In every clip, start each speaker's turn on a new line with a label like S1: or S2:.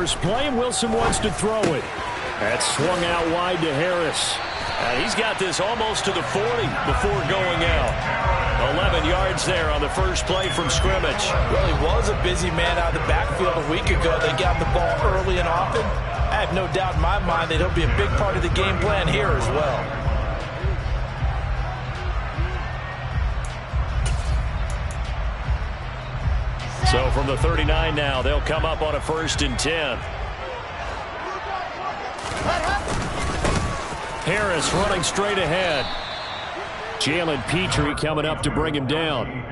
S1: first play, and Wilson wants to throw it. That's swung out wide to Harris.
S2: He's got this almost to the 40 before going out. 11 yards there on the first play from scrimmage.
S3: Really was a busy man out of the backfield a week ago. They got the ball early and often. I have no doubt in my mind that he'll be a big part of the game plan here as well.
S2: So from the 39 now, they'll come up on a 1st and 10. Harris running straight ahead. Jalen Petrie coming up to bring him down.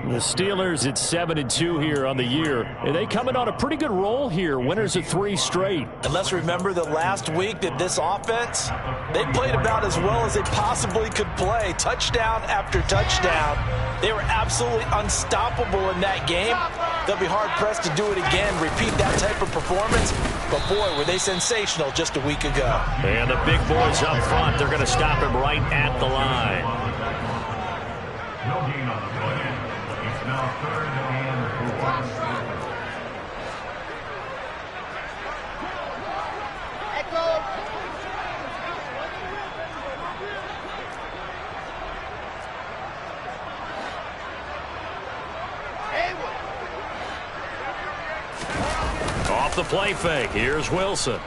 S2: The Steelers at 7-2 here on the year. They coming on a pretty good roll here. Winners of 3 straight.
S3: And let's remember that last week that this offense, they played about as well as they possibly could play. Touchdown after touchdown. They were absolutely unstoppable in that game. They'll be hard-pressed to do it again, repeat that type of performance. But, boy, were they sensational just a week ago.
S2: And the big boys up front, they're going to stop him right at the line.
S4: No gain on the play. It's now 3rd and 4.
S2: Off the play fake, here's Wilson.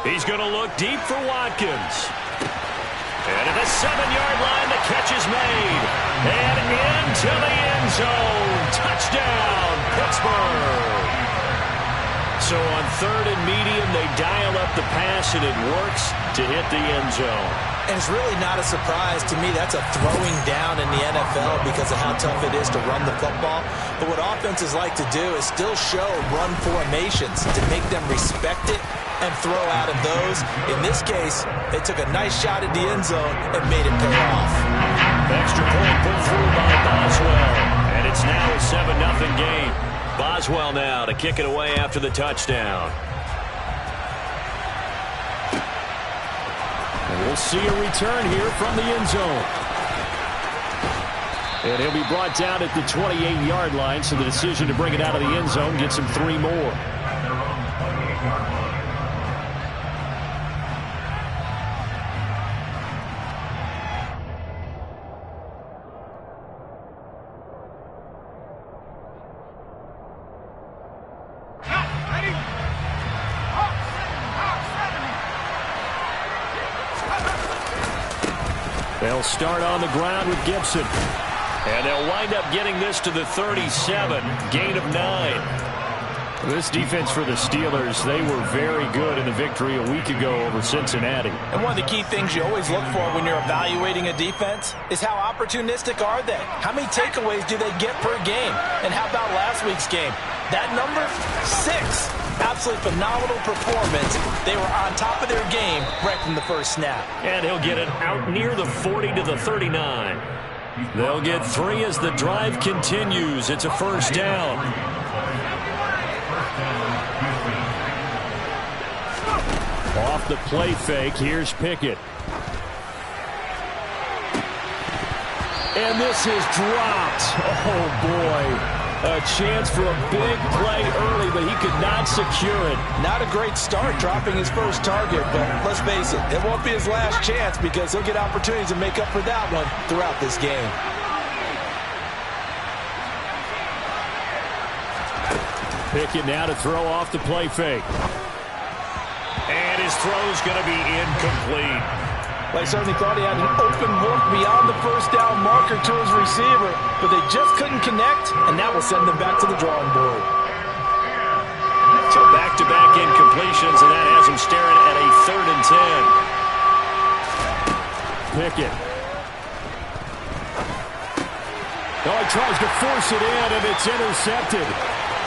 S2: He's going to look deep for Watkins. And at the 7-yard line, the catch is made. And into the end zone. Touchdown, Pittsburgh. So on 3rd and medium, they dial up the pass, and it works to hit the end zone.
S3: And it's really not a surprise to me. That's a throwing down in the NFL because of how tough it is to run the football. But what offenses like to do is still show run formations to make them respect it and throw out of those. In this case, they took a nice shot at the end zone and made it pay off.
S2: Extra point put through by Boswell. And it's now a 7-0 game. Boswell now to kick it away after the touchdown.
S1: And we'll see a return here from the end zone. And he'll be brought down at the 28-yard line, so the decision to bring it out of the end zone gets him 3 more. They'll start on the ground with Gibson.
S2: And they'll wind up getting this to the 37. Gain of 9.
S1: This defense for the Steelers, they were very good in the victory a week ago over Cincinnati.
S3: And one of the key things you always look for when you're evaluating a defense is how opportunistic are they? How many takeaways do they get per game? And how about last week's game? That number? 6. Absolutely phenomenal performance. They were on top of their game right from the first snap.
S2: And he'll get it out near the 40 to the 39. They'll get 3 as the drive continues. It's a 1st down.
S1: Off the play fake, here's Pickett. And this is dropped. Oh, boy. A chance for a big play early, but he could not secure it.
S3: Not a great start dropping his first target, but let's face it, it won't be his last chance because he'll get opportunities to make up for that one throughout this game.
S1: Pickett now to throw off the play fake.
S2: And his throw's going to be incomplete.
S3: They certainly thought he had an open look beyond the first down marker to his receiver, but they just couldn't connect, and that will send them back to the drawing board.
S2: So back-to-back incompletions, and that has him staring at a 3rd and 10.
S1: Pickett. Oh, he tries to force it in, and it's intercepted.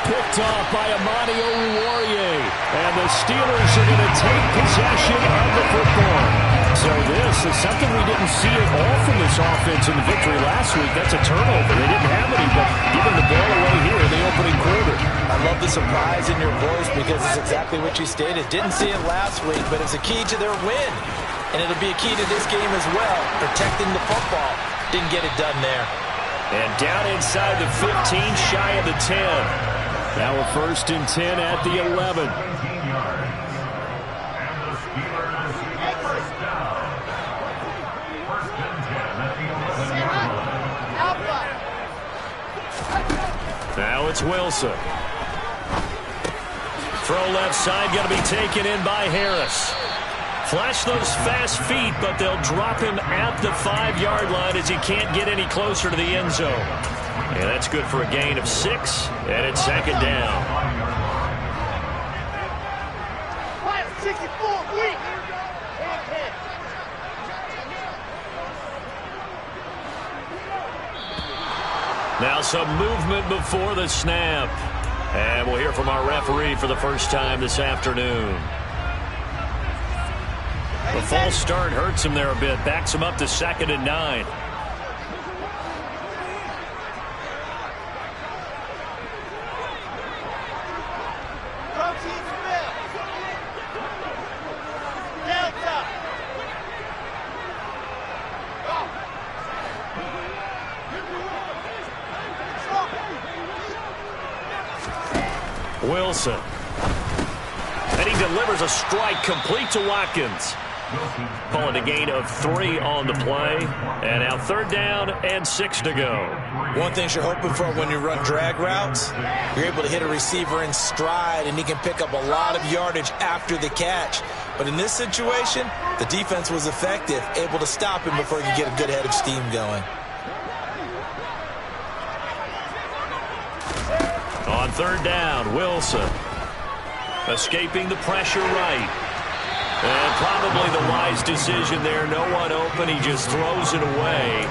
S1: Picked off by Amani Oruwariye. And the Steelers are going to take possession of the football. So this is something we didn't see at all from this offense in the victory last week. That's a turnover. They didn't have any, but giving the ball away here in the opening quarter.
S3: I love the surprise in your voice because it's exactly what you stated. Didn't see it last week, but it's a key to their win. And it'll be a key to this game as well, protecting the football. Didn't get it done there.
S2: And down inside the 15, shy of the 10.
S1: Now a 1st and 10 at the 11.
S4: 17 yards. And the Steelers first down. 1st and 10 at the 11-yard line.
S2: Now it's Wilson. Throw left side, going to be taken in by Harris. Flash those fast feet, but they'll drop him at the 5-yard line as he can't get any closer to the end zone. And that's good for a gain of 6, and it's 2nd down. Now some movement before the snap. And we'll hear from our referee for the first time this afternoon. The false start hurts him there a bit. Backs him up to 2nd and 9. Wilson. And he delivers a strike complete to Watkins. Calling a gain of 3 on the play. And now 3rd down and 6 to go.
S3: One thing you're hoping for when you run drag routes, you're able to hit a receiver in stride and he can pick up a lot of yardage after the catch. But in this situation, the defense was effective, able to stop him before he could get a good head of steam going.
S2: On 3rd down, Wilson. Escaping the pressure right. And probably the wise decision there. No one open. He just throws it away.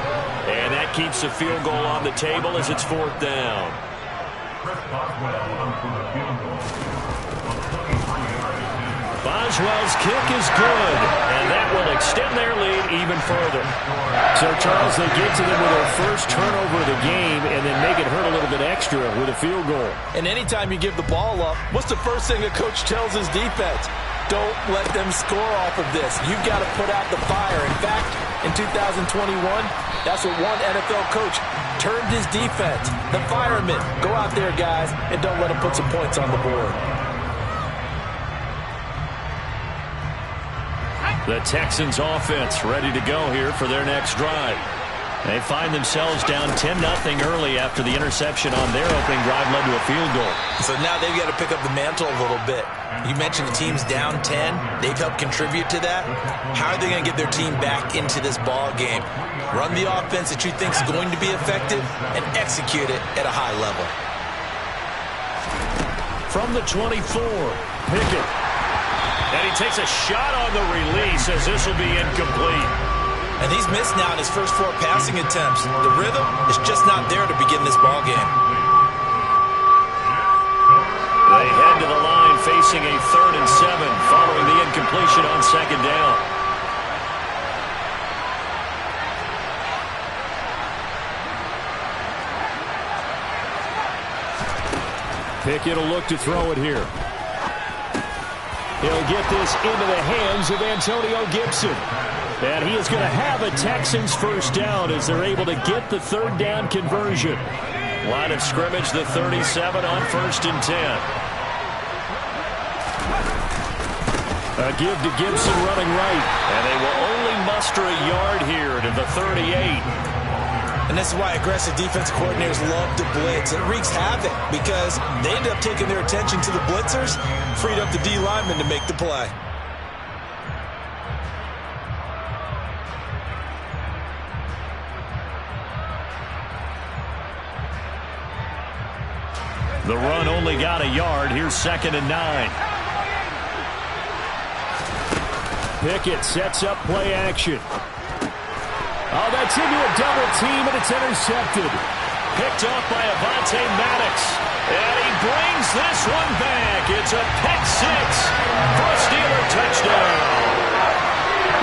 S2: And that keeps the field goal on the table as it's 4th down. Boswell's kick is good. And that will extend their lead even further.
S1: So, Charles, they get to them with their first turnover of the game and then make it hurt a little bit extra with a field goal.
S3: And anytime you give the ball up, what's the first thing a coach tells his defense? Don't let them score off of this. You've got to put out the fire. In fact, in 2021, that's what one NFL coach termed his defense. The firemen. Go out there, guys, and don't let them put some points on the board.
S2: The Texans offense ready to go here for their next drive. They find themselves down 10-0 early after the interception on their opening drive led to a field goal.
S3: So now they've got to pick up the mantle a little bit. You mentioned the team's down 10. They've helped contribute to that. How are they going to get their team back into this ball game? Run the offense that you think is going to be effective and execute it at a high level.
S2: From the 24, Pickett. And he takes a shot on the release as this will be incomplete.
S3: And he's missed now in his first 4 passing attempts. The rhythm is just not there to begin this ball game.
S2: They head to the line facing a 3rd and 7 following the incompletion on 2nd down.
S1: Pickett will look to throw it here. He'll get this into the hands of Antonio Gibson. And he is going to have a Texans first down as they're able to get the 3rd down conversion.
S2: Line of scrimmage, the 37 on 1st and 10.
S1: A give to Gibson running right.
S2: And they will only muster a yard here to the 38.
S3: And this is why aggressive defensive coordinators love to blitz. It wreaks havoc because they end up taking their attention to the blitzers, freed up the D lineman to make the play.
S2: The run only got a yard. Here's 2nd and 9.
S1: Pickett sets up play action. Oh, that's into a double team, and it's intercepted.
S2: Picked up by Avonte Maddox. And he brings this one back. It's a pick 6 for a Steeler touchdown.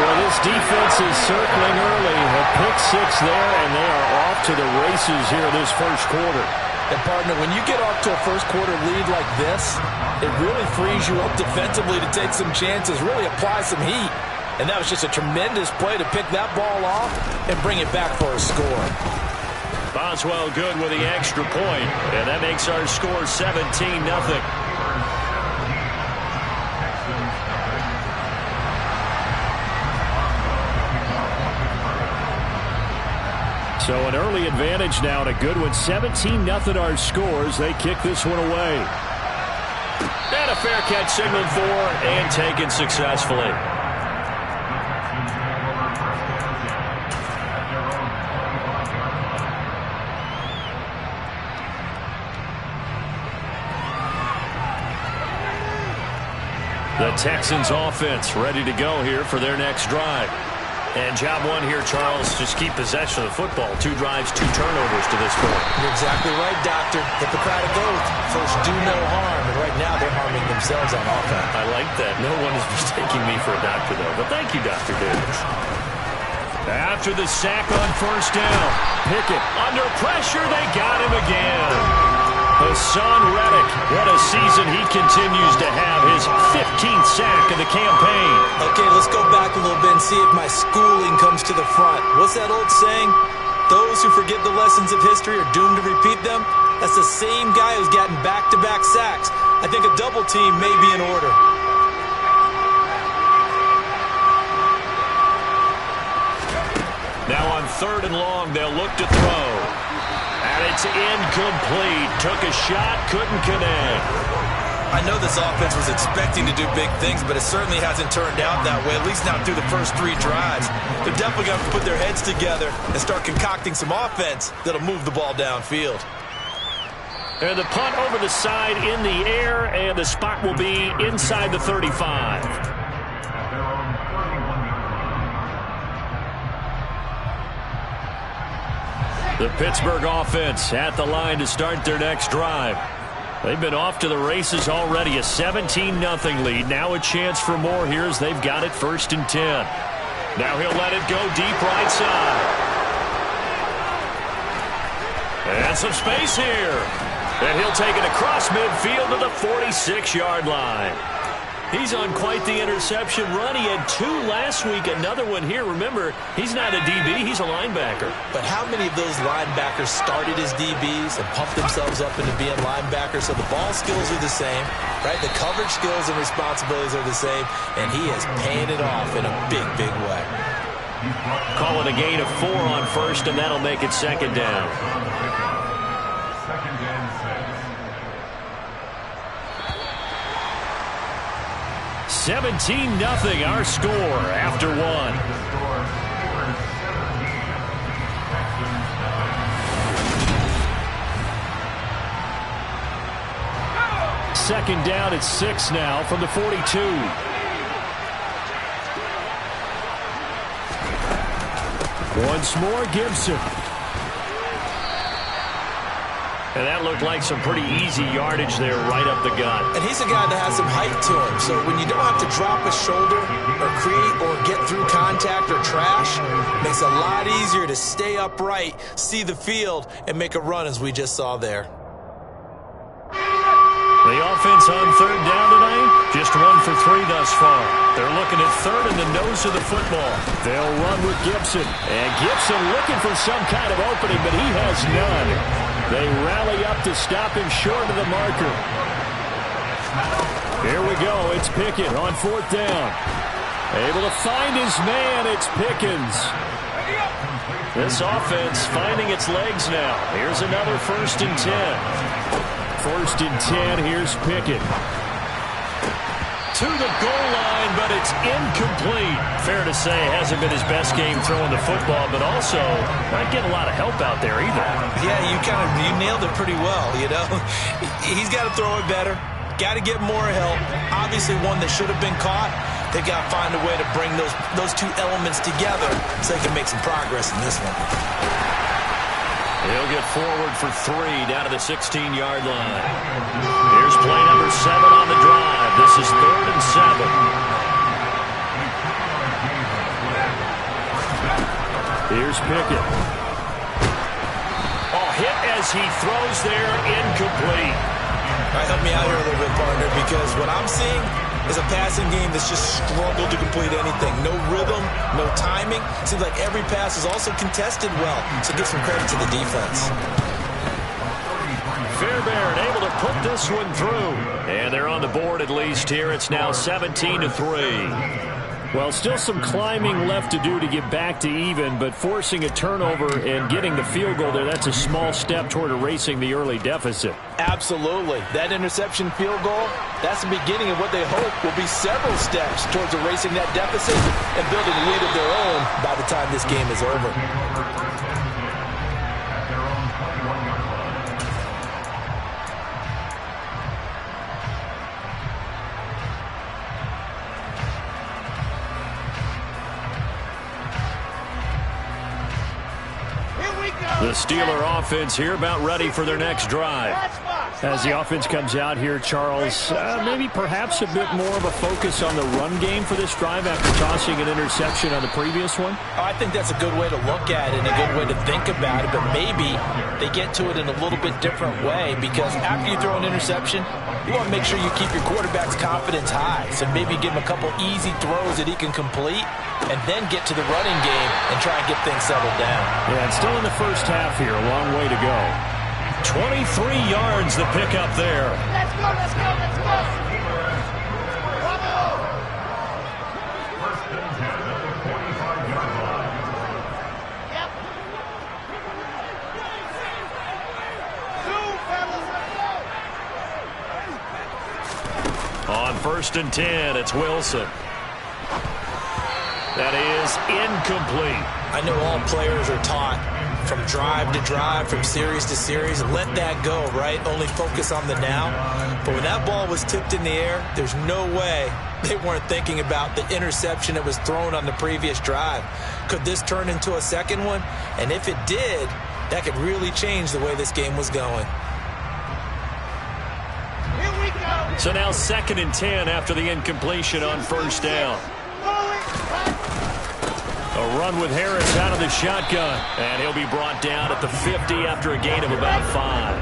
S1: Well, this defense is circling early. A pick 6 there, and they are off to the races here this first quarter.
S3: And, partner, when you get off to a first-quarter lead like this, it really frees you up defensively to take some chances, really apply some heat. And that was just a tremendous play to pick that ball off and bring it back for a score.
S2: Boswell good with the extra point, and that makes our score 17-0.
S1: So an early advantage now and a good one. 17-0 our scores. They kick this one away.
S2: And a fair catch signaled for and taken successfully. The Texans offense ready to go here for their next drive. And job one here, Charles, just keep possession of the football. 2 drives, 2 turnovers to this point.
S3: You're exactly right, Doctor. Hippocratic oath. First, do no harm. And right now, they're harming themselves on offense.
S2: I like that. No one is mistaking me for a doctor, though. But thank you, Dr. Davis. After the sack on first down, Pickett under pressure. They got him again. Hassan Reddick, what a season he continues to have. His 15th sack of the campaign.
S3: Okay, let's go back a little bit and see if my schooling comes to the front. What's that old saying? Those who forget the lessons of history are doomed to repeat them. That's the same guy who's gotten back-to-back sacks. I think a double team may be in order.
S2: Now on 3rd and long, they'll look to throw. And it's incomplete. Took a shot, couldn't connect.
S3: I know this offense was expecting to do big things, but it certainly hasn't turned out that way, at least not through the first 3 drives. They're definitely going to put their heads together and start concocting some offense that'll move the ball downfield.
S2: And the punt over the side in the air, and the spot will be inside the 35. The Pittsburgh offense at the line to start their next drive. They've been off to the races already. A 17-0 lead. Now a chance for more here as they've got it 1st and 10. Now he'll let it go deep right side. And some space here. And he'll take it across midfield to the 46-yard line. He's on quite the interception run. He had 2 last week, another one here. Remember, he's not a DB, he's a linebacker.
S3: But how many of those linebackers started as DBs and pumped themselves up into being linebackers? So the ball skills are the same, right? The coverage skills and responsibilities are the same, and he is paying it off in a big, big way.
S2: Call it a gain of 4 on first, and that'll make it 2nd down.
S4: 2nd and
S2: 17-0 our score after 1.
S1: Second down at 6 now from the 42. Once more, Gibson.
S2: And that looked like some pretty easy yardage there right up the gut.
S3: And he's a guy that has some height to him. So when you don't have to drop a shoulder or create or get through contact or trash, it makes it a lot easier to stay upright, see the field, and make a run as we just saw there.
S2: The offense on 3rd down tonight, just 1 for 3 thus far. They're looking at 3rd in the nose of the football.
S1: They'll run with Gibson. And Gibson looking for some kind of opening, but he has none. They rally up to stop him short of the marker. Here we go. It's Pickett on 4th down. Able to find his man. It's Pickens.
S2: This offense finding its legs now. Here's another 1st and 10.
S1: 1st and 10. Here's Pickett.
S2: To the goal line, but it's incomplete. Fair to say, hasn't been his best game throwing the football, but also not getting a lot of help out there either.
S3: Yeah, you nailed it pretty well, you know. He's got to throw it better. Got to get more help. Obviously one that should have been caught. They've got to find a way to bring those 2 elements together so they can make some progress in this one.
S2: He'll get forward for 3 down to the 16-yard line. Here's play number 7 on the drive. This is 3rd and 7.
S1: Here's Pickett.
S2: Oh, hit as he throws there, incomplete.
S3: All right, help me out here a little bit, partner, because what I'm seeing, is a passing game that's just struggled to complete anything. No rhythm, no timing. Seems like every pass is also contested well. So give some credit to the defense.
S2: Fairbairn able to put this one through. And they're on the board at least here. It's now 17-3.
S1: Well, still some climbing left to do to get back to even, but forcing a turnover and getting the field goal there, that's a small step toward erasing the early deficit.
S3: Absolutely. That interception field goal, that's the beginning of what they hope will be several steps towards erasing that deficit and building a lead of their own by the time this game is over.
S2: The Steeler offense here about ready for their next drive.
S1: As the offense comes out here, Charles, maybe perhaps a bit more of a focus on the run game for this drive after tossing an interception on the previous one?
S3: I think that's a good way to look at it and a good way to think about it, but maybe they get to it in a little bit different way because after you throw an interception, you want to make sure you keep your quarterback's confidence high. So maybe give him a couple easy throws that he can complete and then get to the running game and try and get things settled down.
S1: Yeah, it's still in the first half here. A long way to go.
S2: 23 yards the pickup there.
S5: Let's go, let's go, let's go.
S4: First and 10 at the 45-yard line.
S5: Yep. Two, fellas, let's go.
S2: On first and 10, it's Wilson. That is incomplete.
S3: I know all players are taught from drive to drive, from series to series, let that go, right? Only focus on the now. But when that ball was tipped in the air, there's no way they weren't thinking about the interception that was thrown on the previous drive. Could this turn into a second one? And if it did, that could really change the way this game was going.
S5: Here we go.
S2: So now 2nd and 10 after the incompletion on first down. A run with Harris out of the shotgun. And he'll be brought down at the 50 after a gain of about 5.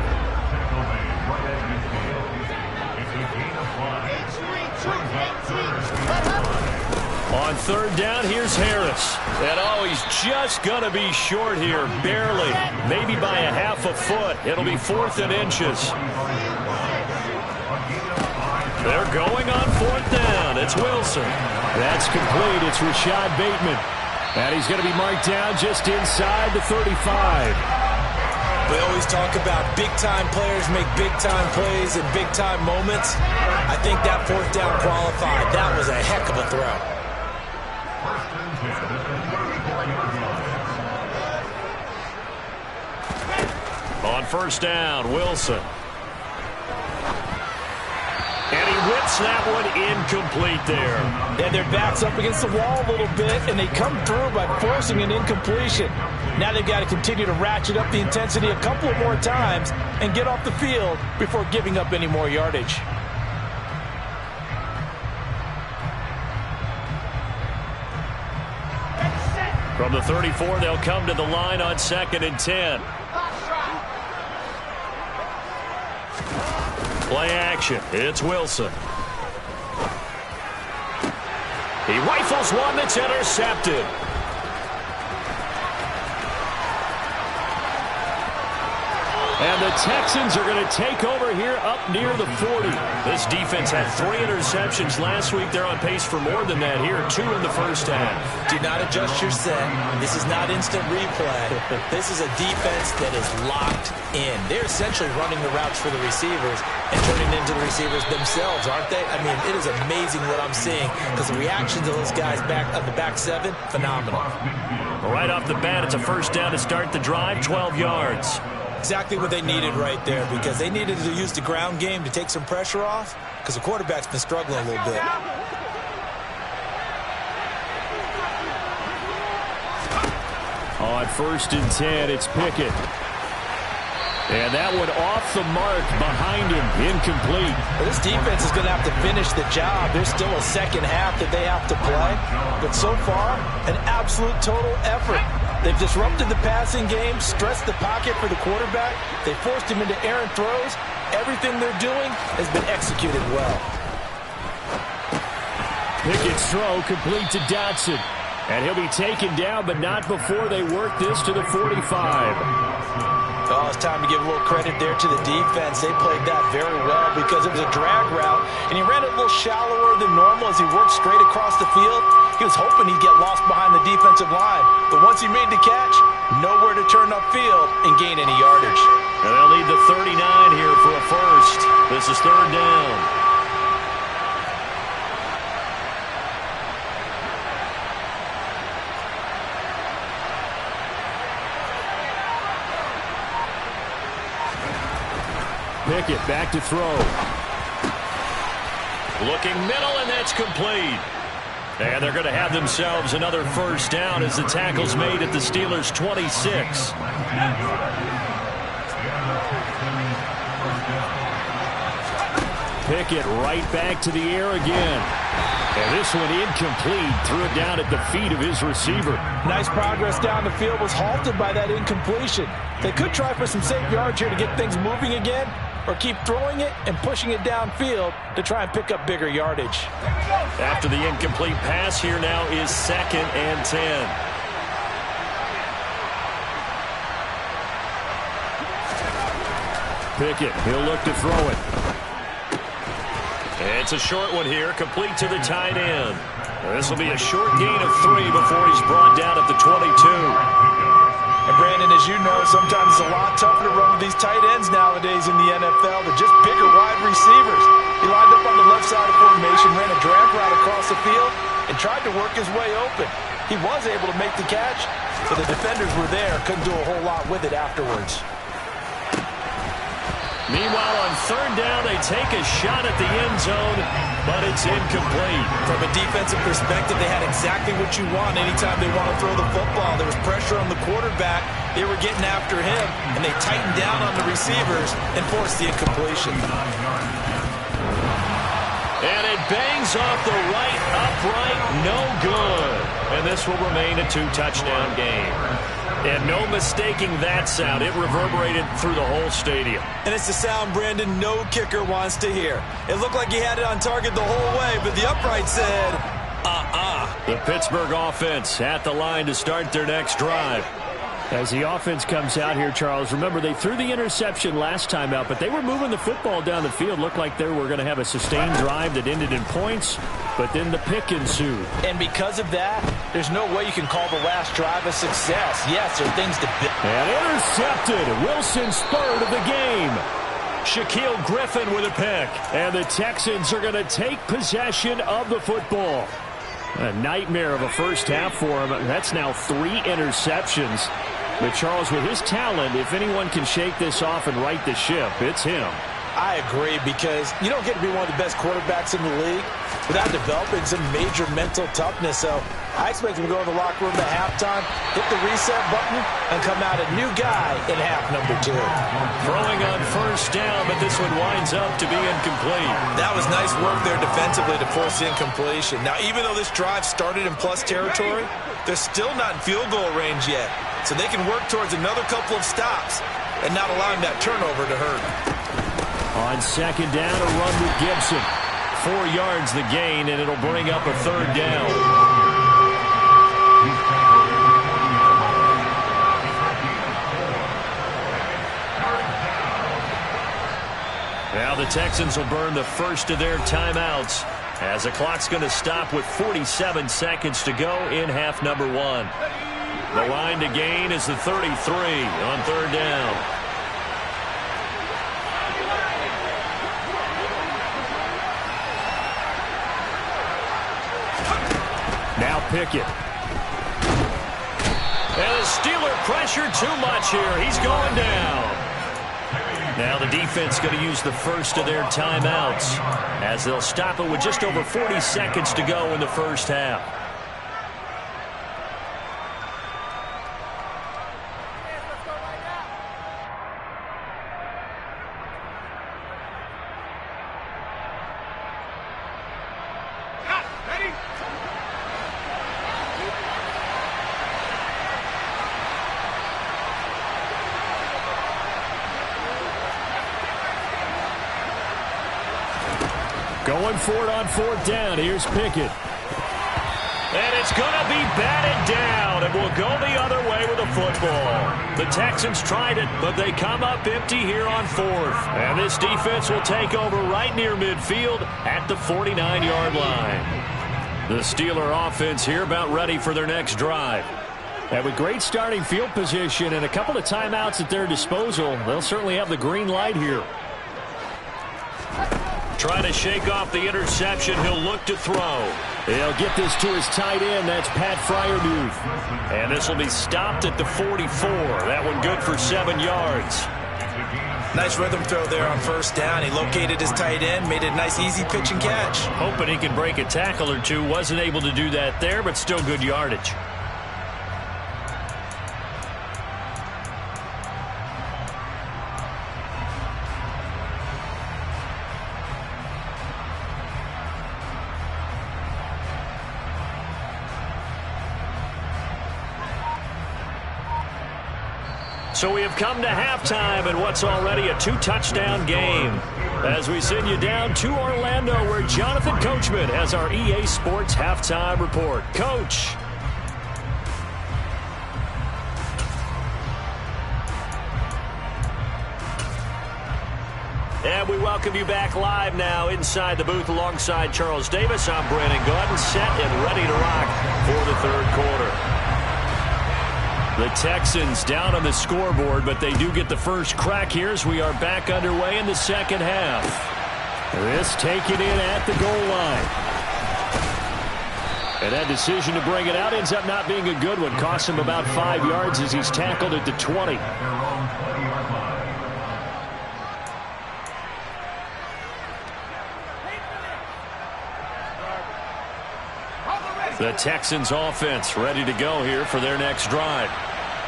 S2: On third down, here's Harris. And oh, he's just going to be short here, barely. Maybe by a half a foot. It'll be 4th and inches. They're going on 4th down. It's Wilson.
S1: That's complete. It's Rashad Bateman. And he's going to be marked down just inside the 35.
S3: We always talk about big-time players make big-time plays and big-time moments. I think that 4th down qualified. That was a heck of a throw.
S2: On first down, Wilson. And he whips that one incomplete there.
S3: And their back's up against the wall a little bit, and they come through by forcing an incompletion. Now they've got to continue to ratchet up the intensity a couple of more times and get off the field before giving up any more yardage.
S2: From the 34, they'll come to the line on 2nd and 10. Play action. It's Wilson. He rifles one that's intercepted.
S1: And the Texans are going to take over here up near the 40.
S2: This defense had 3 interceptions last week. They're on pace for more than that here. 2 in the first half.
S3: Do not adjust your set. This is not instant replay. This is a defense that is locked in. They're essentially running the routes for the receivers and turning into the receivers themselves, aren't they? I mean, it is amazing what I'm seeing because the reactions of those guys back on the back 7, phenomenal.
S2: Right off the bat, it's a first down to start the drive, 12 yards.
S3: Exactly what they needed right there because they needed to use the ground game to take some pressure off because the quarterback's been struggling a little bit.
S1: On 1st and 10, it's Pickett. And that one off the mark behind him, incomplete.
S3: Well, this defense is going to have to finish the job. There's still a second half that they have to play. But so far, an absolute total effort. They've disrupted the passing game, stressed the pocket for the quarterback. They forced him into errant throws. Everything they're doing has been executed well.
S1: Pickett's throw complete to Dotson. And he'll be taken down, but not before they work this to the 45.
S3: Oh, it's time to give a little credit there to the defense. They played that very well because it was a drag route, and he ran it a little shallower than normal as he worked straight across the field. He was hoping he'd get lost behind the defensive line, but once he made the catch, nowhere to turn upfield and gain any yardage.
S2: And they'll need the 39 here for a first. This is third down.
S1: Pickett back to throw.
S2: Looking middle, and that's complete. And they're going to have themselves another first down as the tackle's made at the Steelers' 26.
S1: Pickett right back to the air again. And this one incomplete. Threw it down at the feet of his receiver.
S3: Nice progress down the field, was halted by that incompletion. They could try for some safe yards here to get things moving again, or keep throwing it and pushing it downfield to try and pick up bigger yardage.
S2: After the incomplete pass, here now is 2nd and 10.
S1: Pickett, he'll look to throw it.
S2: It's a short one here, complete to the tight end. This will be a short gain of 3 before he's brought down at the 22.
S3: And Brandon, as you know, sometimes it's a lot tougher to run with these tight ends nowadays in the NFL. They're just bigger wide receivers. He lined up on the left side of formation, ran a drag route across the field, and tried to work his way open. He was able to make the catch, but the defenders were there, couldn't do a whole lot with it afterwards.
S2: Meanwhile, on third down, they take a shot at the end zone, but it's incomplete.
S3: From a defensive perspective, they had exactly what you want anytime they want to throw the football. There was pressure on the quarterback. They were getting after him, and they tightened down on the receivers and forced the incompletion.
S2: And it bangs off the right upright, no good. And this will remain a 2-touchdown game. And no mistaking that sound. It reverberated through the whole stadium.
S3: And it's the sound Brandon no kicker wants to hear. It looked like he had it on target the whole way, but the upright said,
S2: The Pittsburgh offense at the line to start their next drive.
S1: As the offense comes out here, Charles, remember they threw the interception last time out, but they were moving the football down the field. Looked like they were going to have a sustained drive that ended in points, but then the pick ensued.
S3: And because of that, there's no way you can call the last drive a success. Yes, there are things to build.
S1: And intercepted. Wilson's third of the game.
S2: Shaquille Griffin with a pick.
S1: And the Texans are going to take possession of the football. A nightmare of a first half for him. That's now 3 interceptions. But Charles, with his talent, if anyone can shake this off and right the ship, it's him.
S3: I agree, because you don't get to be one of the best quarterbacks in the league without developing some major mental toughness. So I expect him to go in the locker room at halftime, hit the reset button, and come out a new guy in half number 2.
S2: Throwing on first down, but this one winds up to be incomplete.
S3: That was nice work there defensively to force the incompletion. Now, even though this drive started in plus territory, they're still not in field goal range yet. So they can work towards another couple of stops and not allowing that turnover to hurt.
S1: On second down, a run with Gibson.
S2: 4 yards the gain, and it'll bring up a third down. Now the Texans will burn the first of their timeouts as the clock's going to stop with 47 seconds to go in half number 1. The line to gain is the 33 on third down.
S1: Now Pickett.
S2: And the Steeler pressure too much here. He's going down. Now the defense going to use the first of their timeouts as they'll stop it with just over 40 seconds to go in the first half.
S1: Going for it on fourth down. Here's Pickett.
S2: And it's going to be batted down, and will go the other way with the football. The Texans tried it, but they come up empty here on fourth. And this defense will take over right near midfield at the 49-yard line. The Steeler offense here about ready for their next drive.
S1: And with great starting field position and a couple of timeouts at their disposal, they'll certainly have the green light here.
S2: Trying to shake off the interception. He'll look to throw.
S1: He'll get this to his tight end. That's Pat Freiermuth.
S2: And this will be stopped at the 44. That one good for 7 yards.
S3: Nice rhythm throw there on first down. He located his tight end, made it a nice easy pitch and catch.
S2: Hoping he could break a tackle or two. Wasn't able to do that there, but still good yardage. So we have come to halftime in what's already a 2-touchdown game. As we send you down to Orlando, where Jonathan Coachman has our EA Sports halftime report. Coach. And we welcome you back live now inside the booth alongside Charles Davis. I'm Brandon Gaudin, set and ready to rock for the third quarter. The Texans down on the scoreboard, but they do get the first crack here as we are back underway in the second half.
S1: This taken in at the goal line. And that decision to bring it out ends up not being a good one. Costs him about 5 yards as he's tackled at the 20.
S2: The Texans offense ready to go here for their next drive.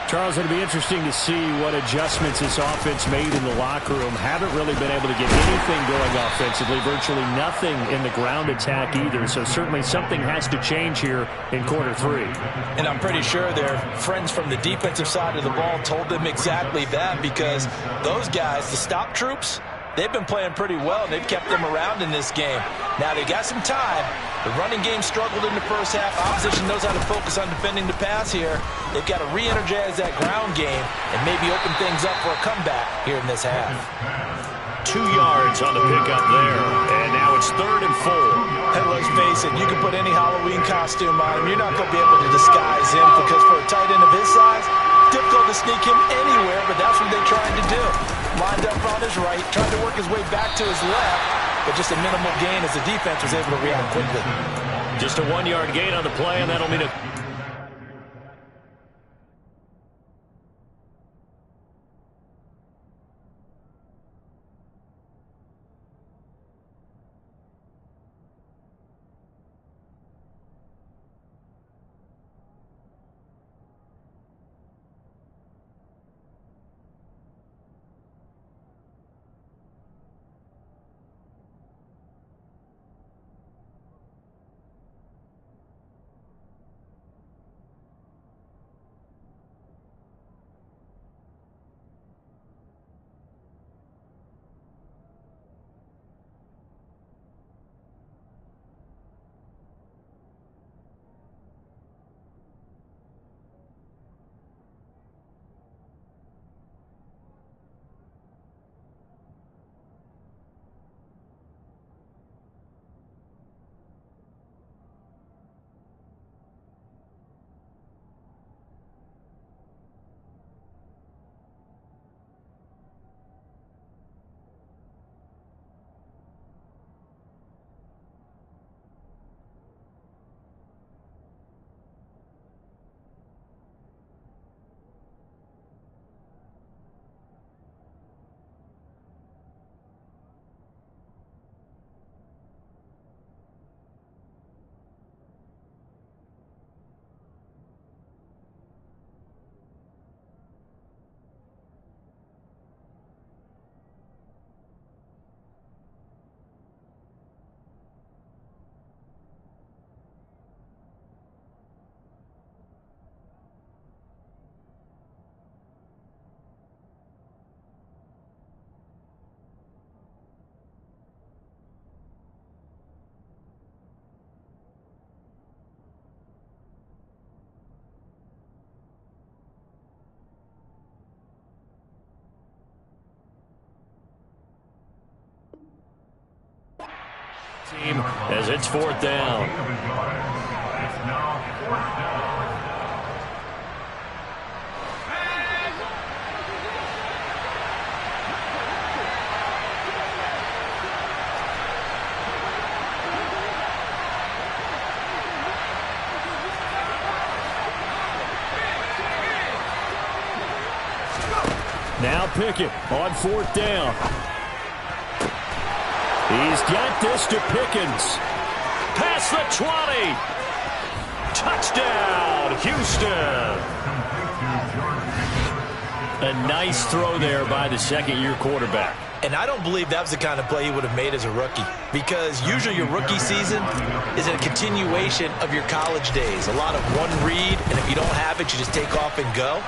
S1: Charles, it'll be interesting to see what adjustments this offense made in the locker room. Haven't really been able to get anything going offensively. Virtually nothing in the ground attack either. So certainly something has to change here in quarter three.
S3: And I'm pretty sure their friends from the defensive side of the ball told them exactly that, because those guys, the stop troops, they've been playing pretty well, and they've kept them around in this game. Now, they got some time. The running game struggled in the first half. Opposition knows how to focus on defending the pass here. They've got to re-energize that ground game and maybe open things up for a comeback here in this half.
S2: 2 yards on the pickup there, and now it's 3rd and 4.
S3: And let's face it, you can put any Halloween costume on him. You're not going to be able to disguise him, because for a tight end of his size, difficult to sneak him anywhere, but that's what they're trying to do. Lined up on his right, trying to work his way back to his left, but just a minimal gain as the defense was able to react quickly.
S2: Just a 1-yard gain on the play, and that'll mean a as it's 4th down.
S4: It's now 4th down.
S1: Now Pickett on 4th down. He's got this to Pickens.
S2: Past the 20. Touchdown, Houston. A nice throw there by the second-year quarterback.
S3: And I don't believe that was the kind of play he would have made as a rookie, because usually your rookie season is a continuation of your college days. A lot of one read, and if you don't have it, you just take off and go.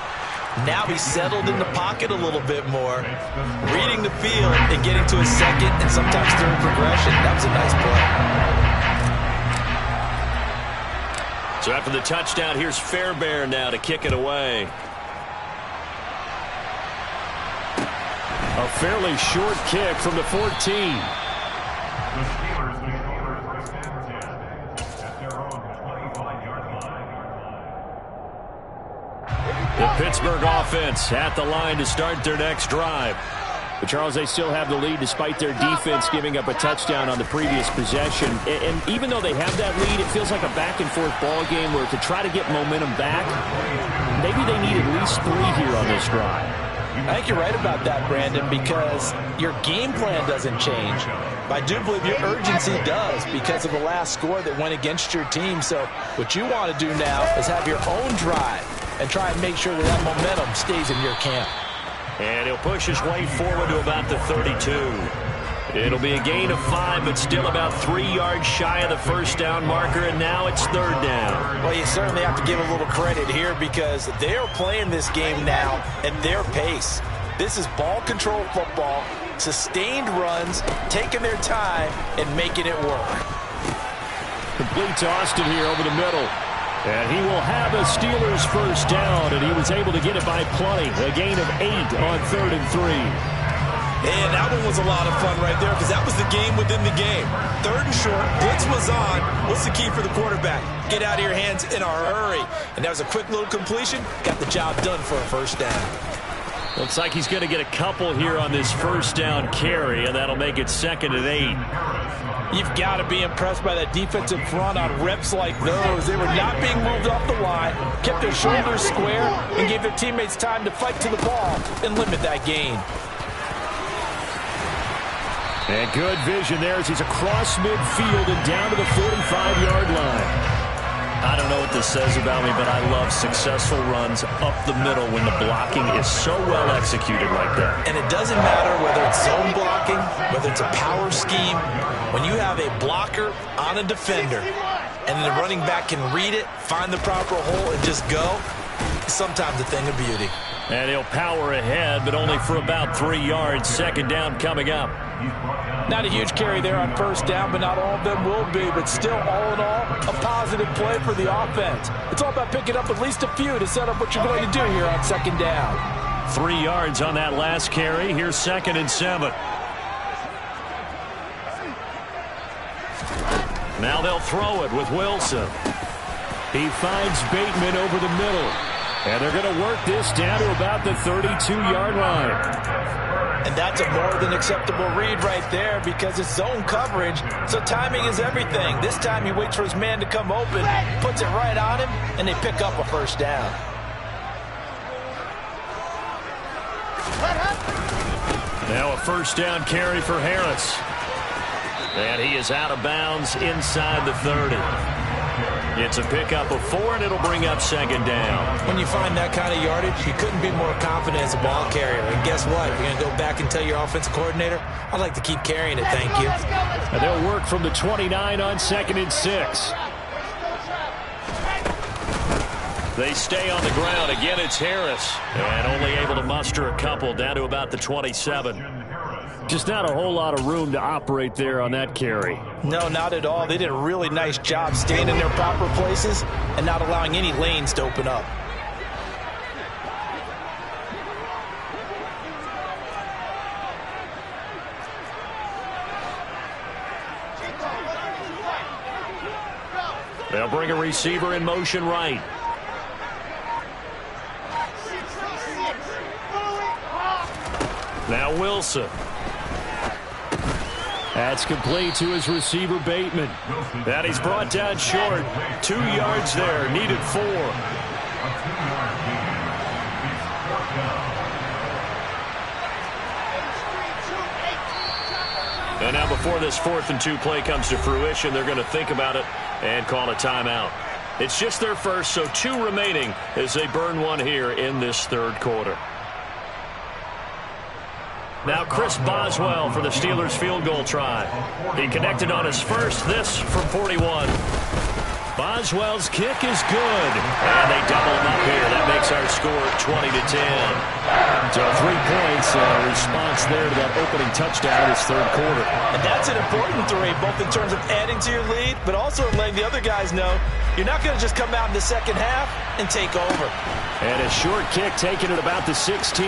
S3: Now he's settled in the pocket a little bit more, reading the field and getting to his second and sometimes third progression. That was a nice play.
S2: So after the touchdown, here's Fairbairn now to kick it away.
S1: A fairly short kick from the 14.
S4: The Steelers first and 10 at their own 25-yard line.
S1: The Pittsburgh offense at the line to start their next drive. But Charles, they still have the lead despite their defense giving up a touchdown on the previous possession. And even though they have that lead, it feels like a back-and-forth ball game where to try to get momentum back, maybe they need at least 3 here on this drive.
S3: I think you're right about that, Brandon, because your game plan doesn't change. But I do believe your urgency does because of the last score that went against your team. So what you want to do now is have your own drive and try and make sure that that momentum stays in your camp.
S2: And he'll push his way forward to about the 32. It'll be a gain of 5, but still about 3 yards shy of the first down marker, and now it's 3rd down.
S3: Well, you certainly have to give a little credit here because they're playing this game now at their pace. This is ball control football, sustained runs, taking their time, and making it work.
S1: Complete to Austin here over the middle. And he will have a Steelers first down, and he was able to get it by plenty. A gain of 8 on 3rd and 3.
S3: And that one was a lot of fun right there because that was the game within the game. 3rd and short, blitz was on. What's the key for the quarterback? Get out of your hands in a hurry. And that was a quick little completion. Got the job done for a first down.
S2: Looks like he's going to get a couple here on this first down carry, and that'll make it 2nd and 8.
S3: You've got to be impressed by that defensive front on reps like those. They were not being moved off the line, kept their shoulders square, and gave their teammates time to fight to the ball and limit that gain.
S1: And good vision there as he's across midfield and down to the 45-yard line.
S2: I don't know what this says about me, but I love successful runs up the middle when the blocking is so well executed like that.
S3: And it doesn't matter whether it's zone blocking, whether it's a power scheme. When you have a blocker on a defender and the running back can read it, find the proper hole, and just go, it's sometimes a thing of beauty.
S2: And he'll power ahead, but only for about 3 yards. 2nd down coming up.
S3: Not a huge carry there on first down, but not all of them will be. But still, all in all, a positive play for the offense. It's all about picking up at least a few to set up what you're going to do here on 2nd down.
S2: 3 yards on that last carry. Here's 2nd and 7. Now they'll throw it with Wilson.
S1: He finds Bateman over the middle. And they're going to work this down to about the 32-yard line.
S3: And that's a more than acceptable read right there because it's zone coverage, so timing is everything. This time he waits for his man to come open, puts it right on him, and they pick up a first down.
S2: Now a first down carry for Harris. And he is out of bounds inside the 30. It's a pickup of 4, and it'll bring up 2nd down.
S3: When you find that kind of yardage, you couldn't be more confident as a ball carrier. And guess what? You're going to go back and tell your offensive coordinator, I'd like to keep carrying it, thank you.
S1: And they'll work from the 29 on 2nd and 6.
S2: They stay on the ground. Again, it's Harris. And only able to muster a couple down to about the 27.
S1: Just not a whole lot of room to operate there on that carry.
S3: No, not at all. They did a really nice job staying in their proper places and not allowing any lanes to open up.
S2: They'll bring a receiver in motion right. Now Wilson.
S1: That's complete to his receiver, Bateman.
S2: And he's brought down short. 2 yards there. Needed 4.
S4: A 2-yard gain. It's 4th down.
S2: And now before this 4th and 2 play comes to fruition, they're going to think about it and call a timeout. It's just their first, so 2 remaining as they burn one here in this 3rd quarter. Now Chris Boswell for the Steelers field goal try. He connected on his first, this from 41.
S1: Boswell's kick is good.
S2: And they double him up here. That makes our score 20-10.
S1: So 3 points, response there to that opening touchdown in this 3rd quarter.
S3: And that's an important 3, both in terms of adding to your lead, but also letting the other guys know you're not going to just come out in the second half and take over.
S1: And a short kick taken at about the 16.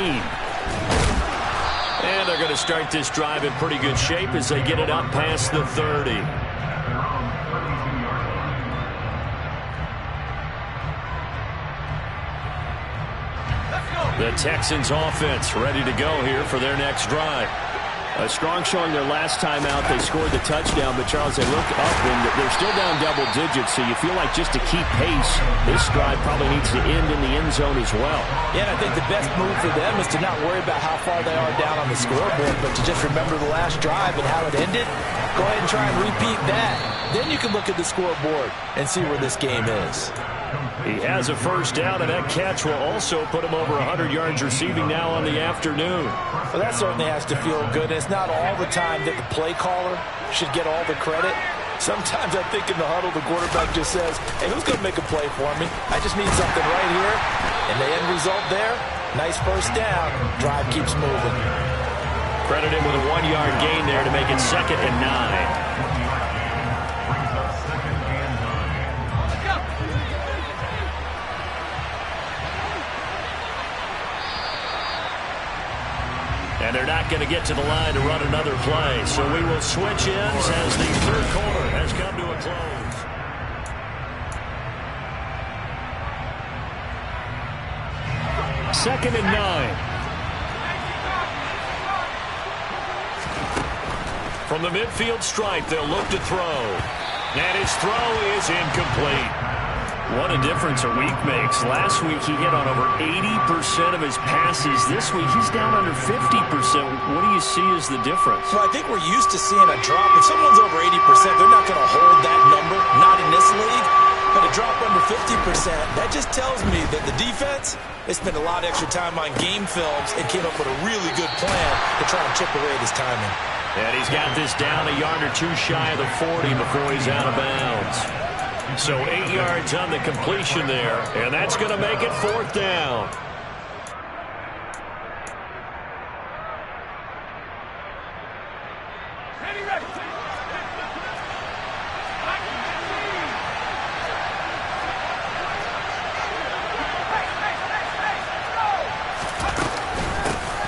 S2: And they're going to start this drive in pretty good shape as they get it up past the 30. The Texans offense ready to go here for their next drive.
S1: A strong showing their last time out. They scored the touchdown, but Charles, they look up and they're still down double digits, so you feel like just to keep pace, this drive probably needs to end in the end zone as well.
S3: Yeah, and I think the best move for them is to not worry about how far they are down on the scoreboard, but to just remember the last drive and how it ended. Go ahead and try and repeat that. Then you can look at the scoreboard and see where this game is.
S2: He has a first down, and that catch will also put him over 100 yards receiving now on the afternoon.
S3: Well, that certainly has to feel good. It's not all the time that the play caller should get all the credit. Sometimes I think in the huddle, the quarterback just says, hey, who's going to make a play for me? I just need something right here. And the end result there, nice first down. Drive keeps moving.
S2: Credit him with a 1-yard gain there to make it 2nd and 9. And they're not going to get to the line to run another play. So we will switch ends as the 3rd quarter has come to a close.
S1: Second and 9.
S2: From the midfield stripe, they'll look to throw. And his throw is incomplete. What a difference a week makes. Last week he hit on over 80% of his passes. This week he's down under 50%. What do you see as the difference?
S3: Well, I think we're used to seeing a drop. If someone's over 80%, they're not going to hold that number, not in this league. But a drop under 50%, that just tells me that the defense, they spent a lot of extra time on game films and came up with a really good plan to try and chip away at his timing.
S2: And he's got this down a yard or 2 shy of the 40 before he's out of bounds. So 8 yards on the completion there, and that's going to make it 4th down.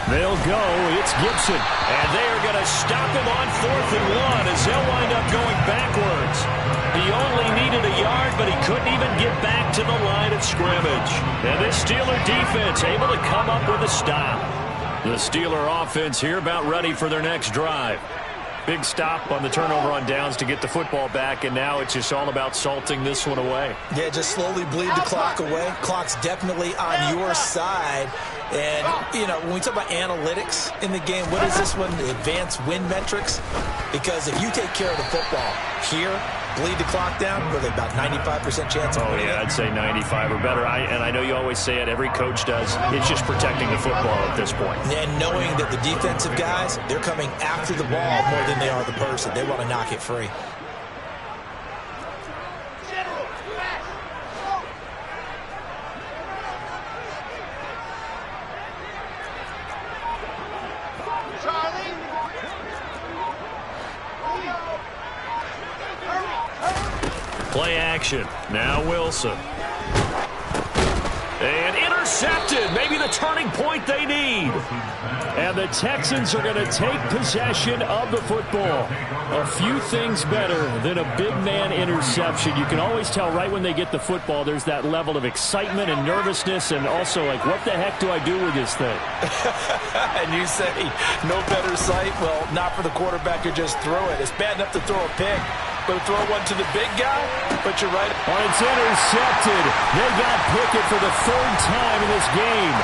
S1: They'll go. It's Gibson.
S2: And they are going to stop him on 4th and 1 as they'll wind up going backwards. He only needed a yard, but he couldn't even get back to the line of scrimmage. And this Steeler defense able to come up with a stop. The Steeler offense here about ready for their next drive. Big stop on the turnover on downs to get the football back, and now it's just all about salting this one away.
S3: Yeah, just slowly bleed the clock away. Clock's definitely on your side. And, you know, when we talk about analytics in the game, what is this one? The advanced win metrics? Because if you take care of the football here, bleed the clock down, with about 95% chance of winning.
S2: Oh, yeah, I'd say 95 or better. And I know you always say it, every coach does. It's just protecting the football at this point.
S3: And knowing that the defensive guys, they're coming after the ball more than they are the person. They want to knock it free.
S2: Play action. Now Wilson. And intercepted. Maybe the turning point they need.
S1: And the Texans are going to take possession of the football. A few things better than a big man interception. You can always tell right when they get the football, there's that level of excitement and nervousness, and also like, what the heck do I do with this thing?
S3: And you say, no better sight? Well, not for the quarterback to just throw it. It's bad enough to throw a pick, but to throw one to the big guy? But you're right.
S1: Oh, it's intercepted. They got Pickett for the third time in this game.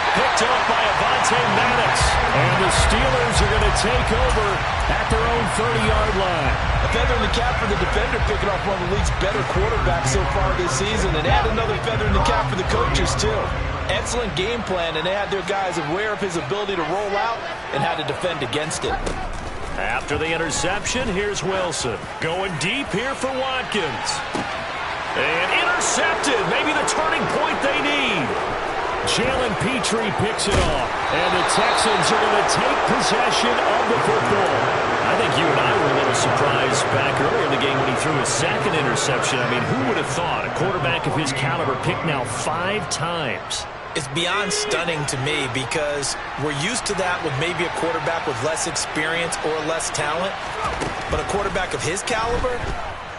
S2: Picked up by Avonte Maddox.
S1: And the Steelers are going to take over at their own 30-yard line.
S3: A feather in the cap for the defender, picking off one of the league's better quarterbacks so far this season, and add another feather in the cap for the coaches, too. Excellent game plan, and they had their guys aware of his ability to roll out and how to defend against it.
S2: After the interception, here's Wilson. Going deep here for Watkins. And intercepted. Maybe the turning point they need.
S1: Jalen Petrie picks it off. And the Texans are going to take possession of the football.
S2: I think you and I were a little surprised back earlier in the game when he threw his second interception. I mean, who would have thought a quarterback of his caliber picked now 5 times?
S3: It's beyond stunning to me because we're used to that with maybe a quarterback with less experience or less talent. But a quarterback of his caliber,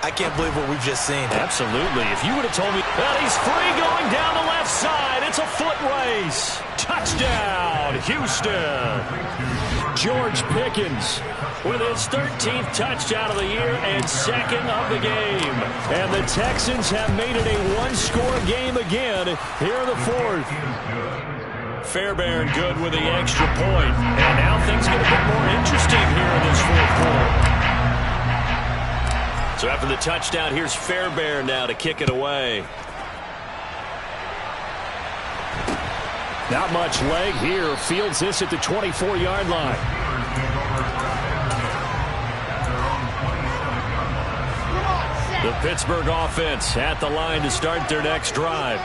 S3: I can't believe what we've just seen.
S2: Absolutely. If you would have told me that he's free going down the left side, it's a foot race. Touchdown, Houston.
S1: George Pickens
S2: with his 13th touchdown of the year and second of the game.
S1: And the Texans have made it a one-score game again here in the fourth.
S2: Fairbairn good with the extra point. And now things get a bit more interesting here in this fourth quarter. So after the touchdown, here's Fairbairn now to kick it away.
S1: Not much leg here. Fields this at the 24-yard line.
S2: The Pittsburgh offense at the line to start their next drive.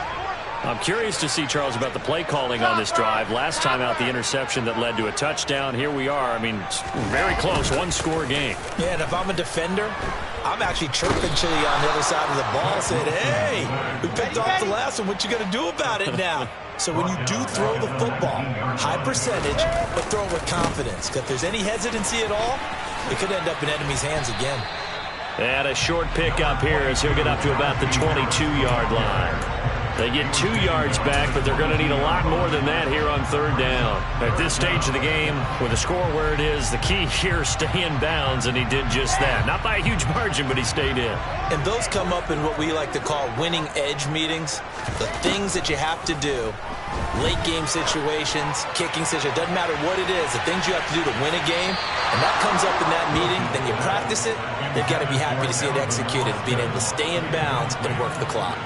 S2: I'm curious to see, Charles, about the play calling on this drive. Last time out, the interception that led to a touchdown. Here we are. I mean, very close, one-score game.
S3: Yeah, and if I'm a defender, I'm actually chirping to you on the other side of the ball, saying, hey, we picked off the last one. What you going to do about it now? So when you do throw the football, high percentage, but throw it with confidence. Because if there's any hesitancy at all, it could end up in enemy's hands again.
S2: And a short pickup here as he'll get up to about the 22-yard line. They get 2 yards back, but they're going to need a lot more than that here on third down. At this stage of the game, with the score where it is, the key here is stay in bounds, and he did just that. Not by a huge margin, but he stayed in.
S3: And those come up in what we like to call winning edge meetings. The things that you have to do, late game situations, kicking situations, doesn't matter what it is, the things you have to do to win a game, and that comes up in that meeting, then you practice it, you've got to be happy to see it executed, being able to stay in bounds and work the clock.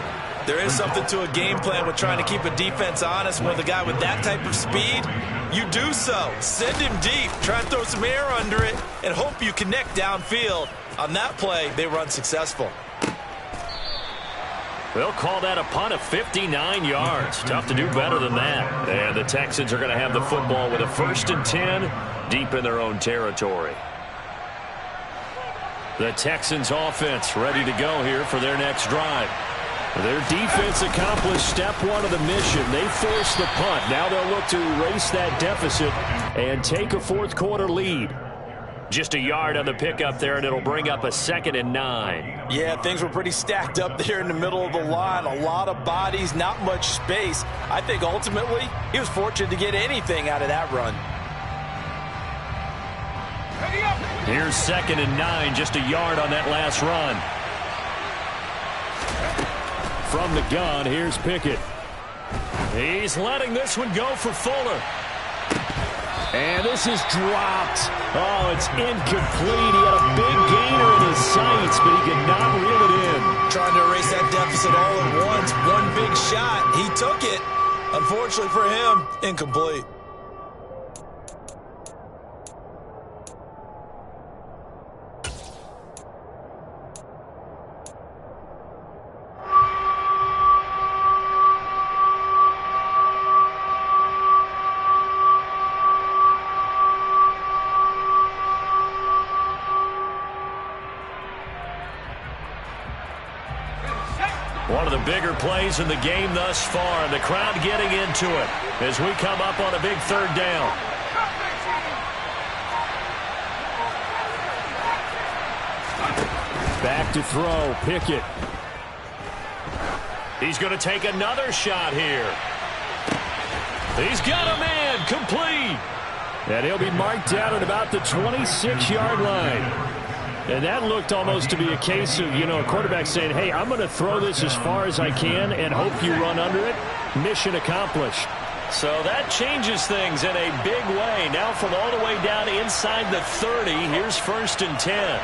S3: There is something to a game plan with trying to keep a defense honest. With a guy with that type of speed, you do so. Send him deep, try and throw some air under it, and hope you connect downfield. On that play, they were unsuccessful.
S2: They'll call that a punt of 59 yards. Tough to do better than that. And the Texans are going to have the football with a 1st and 10 deep in their own territory. The Texans offense ready to go here for their next drive. Their defense accomplished step 1 of the mission. They forced the punt. Now they'll look to erase that deficit and take a fourth quarter lead. Just a yard on the pickup there, and it'll bring up a 2nd and 9.
S3: Yeah, things were pretty stacked up there in the middle of the line. A lot of bodies, not much space. I think ultimately he was fortunate to get anything out of that run.
S2: Here's 2nd and 9, just a yard on that last run.
S1: From the gun, here's Pickett.
S2: He's letting this one go for Fuller.
S1: And this is dropped. Oh, it's incomplete. He had a big gainer in his sights, but he could not reel it in.
S3: Trying to erase that deficit all at once. One big shot. He took it. Unfortunately for him, incomplete.
S2: One of the the bigger plays in the game thus far, and the crowd getting into it as we come up on a big third down.
S1: Back to throw, Pickett.
S2: He's going to take another shot here. He's got a man, complete.
S1: And he'll be marked down at about the 26-yard line. And that looked almost to be a case of, a quarterback saying, hey, I'm going to throw this as far as I can and hope you run under it. Mission accomplished.
S2: So that changes things in a big way. Now from all the way down inside the 30, here's 1st and 10.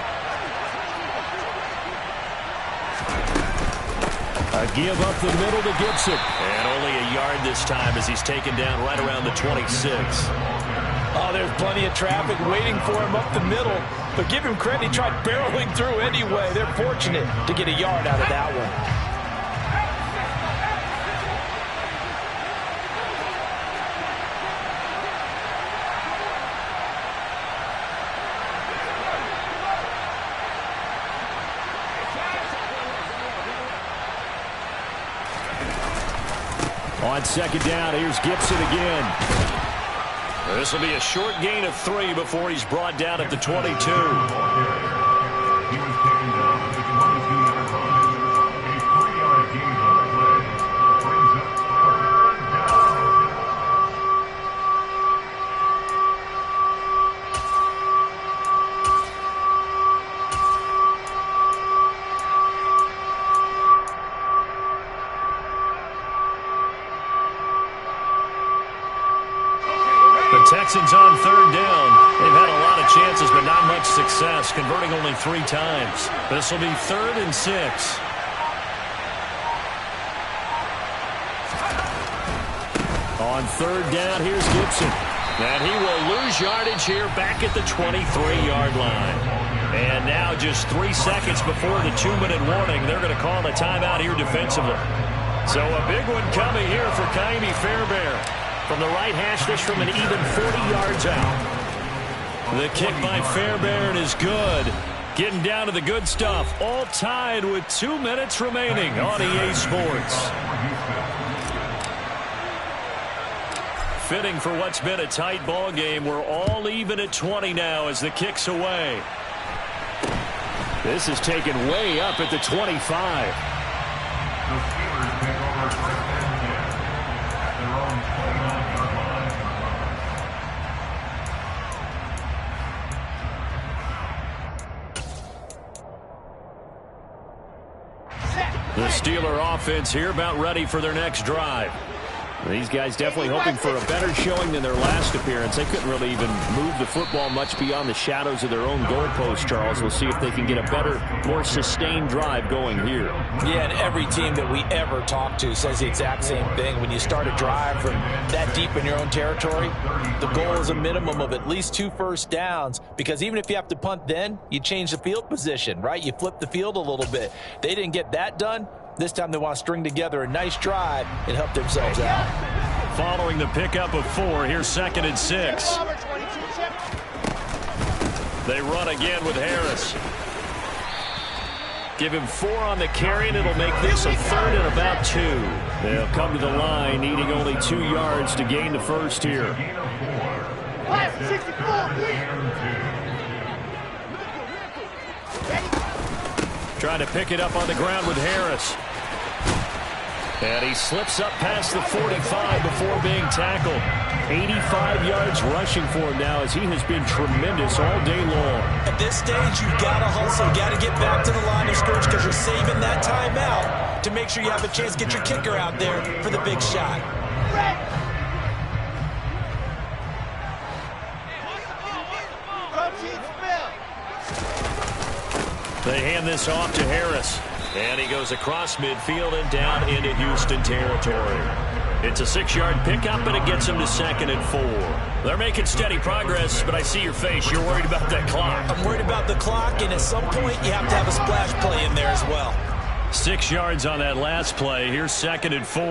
S1: A give up the middle to Gibson.
S2: And only a yard this time as he's taken down right around the 26.
S3: Oh, there's plenty of traffic waiting for him up the middle. But give him credit, he tried barreling through anyway. They're fortunate to get a yard out of that one.
S1: On 2nd down, here's Gibson again.
S2: This will be a short gain of 3 before he's brought down at the 22.
S4: He was taken down at the 22-yard line. A 3-yard gain on the play brings up 3rd down.
S2: The Texans on 3rd down. They've had a lot of chances, but not much success, converting only 3 times. This will be 3rd and 6.
S1: On 3rd down, here's Gibson.
S2: And he will lose yardage here back at the 23-yard line. And now just 3 seconds before the 2-minute warning, they're going to call a timeout here defensively. So a big one coming here for Ka'imi Fairbairn. From the right hash, this from an even 40 yards out. The kick by Fairbairn is good. Getting down to the good stuff. All tied with 2 minutes remaining on EA Sports. Fitting for what's been a tight ball game. We're all even at 20 now as the kick's away.
S1: This is taken way up at the 25.
S4: The Steelers take over 1st and 10 at their own 29-yard line.
S2: The Steeler offense here about ready for their next drive.
S1: These guys definitely hoping for a better showing than their last appearance. They couldn't really even move the football much beyond the shadows of their own goalpost, Charles. We'll see if they can get a better, more sustained drive going here.
S3: Yeah, and every team that we ever talk to says the exact same thing. When you start a drive from that deep in your own territory, the goal is a minimum of at least 2 first downs, because even if you have to punt then, you change the field position, right? You flip the field a little bit. They didn't get that done. This time they want to string together a nice drive and help themselves out.
S2: Following the pickup of 4, here's 2nd and 6. They run again with Harris. Give him 4 on the carry, and it'll make this a 3rd and about 2. They'll come to the line, needing only 2 yards to gain the first here. Trying to pick it up on the ground with Harris. And he slips up past the 45 before being tackled. 85 yards rushing for him now, as he has been tremendous all day long.
S3: At this stage, you've got to hustle. You've got to get back to the line of scrimmage, because you're saving that timeout to make sure you have a chance to get your kicker out there for the big shot.
S2: They hand this off to Harris. And he goes across midfield and down into Houston territory. It's a 6-yard pickup, and it gets him to 2nd and 4. They're making steady progress, but I see your face. You're worried about that clock.
S3: I'm worried about the clock, and at some point you have to have a splash play in there as well.
S2: 6 yards on that last play. Here's 2nd and 4.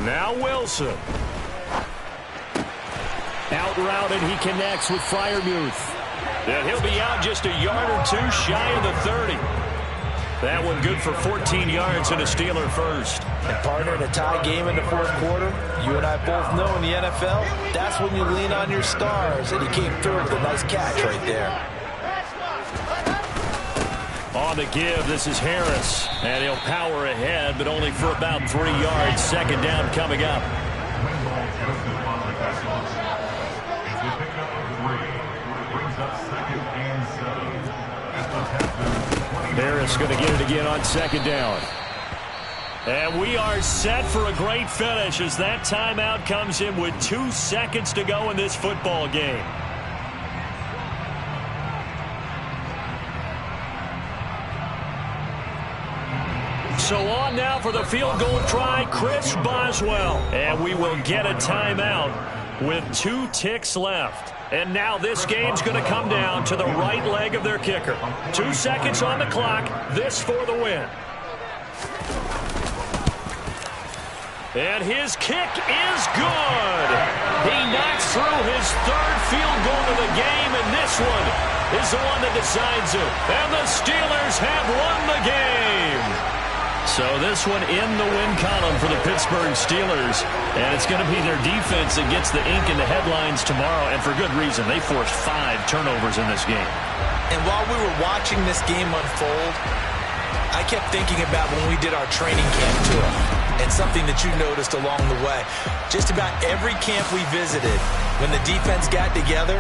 S2: Now Wilson.
S1: Out route, and he connects with Freiermuth.
S2: And he'll be out just a yard or 2 shy of the 30. That one good for 14 yards and a Steeler first.
S3: And partner, in a tie game in the fourth quarter, you and I both know in the NFL, that's when you lean on your stars, and he came through with a nice catch right there.
S2: On the give, this is Harris, and he'll power ahead, but only for about 3 yards. Second down coming up. Harris going to get it again on second down. And we are set for a great finish as that timeout comes in with 2 seconds to go in this football game. So on now for the field goal try, Chris Boswell. And we will get a timeout with 2 ticks left. And now this game's going to come down to the right leg of their kicker. 2 seconds on the clock. This for the win. And his kick is good. He knocks through his 3rd field goal of the game, and this one is the one that decides it. And the Steelers have won the game. So this one in the win column for the Pittsburgh Steelers. And it's going to be their defense that gets the ink in the headlines tomorrow, and for good reason. They forced 5 turnovers in this game.
S3: And while we were watching this game unfold, I kept thinking about when we did our training camp tour, and something that you noticed along the way. Just about every camp we visited, when the defense got together,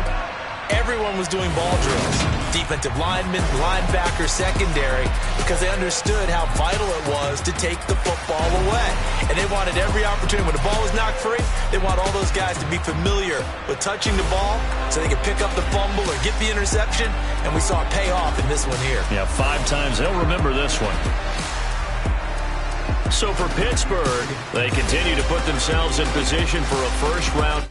S3: everyone was doing ball drills. Defensive linemen, linebackers, secondary, because they understood how vital it was to take the football away. And they wanted every opportunity. When the ball was knocked free, they want all those guys to be familiar with touching the ball so they could pick up the fumble or get the interception. And we saw it pay off in this one here.
S2: Yeah, 5 times. They'll remember this one. So for Pittsburgh, they continue to put themselves in position for a first-round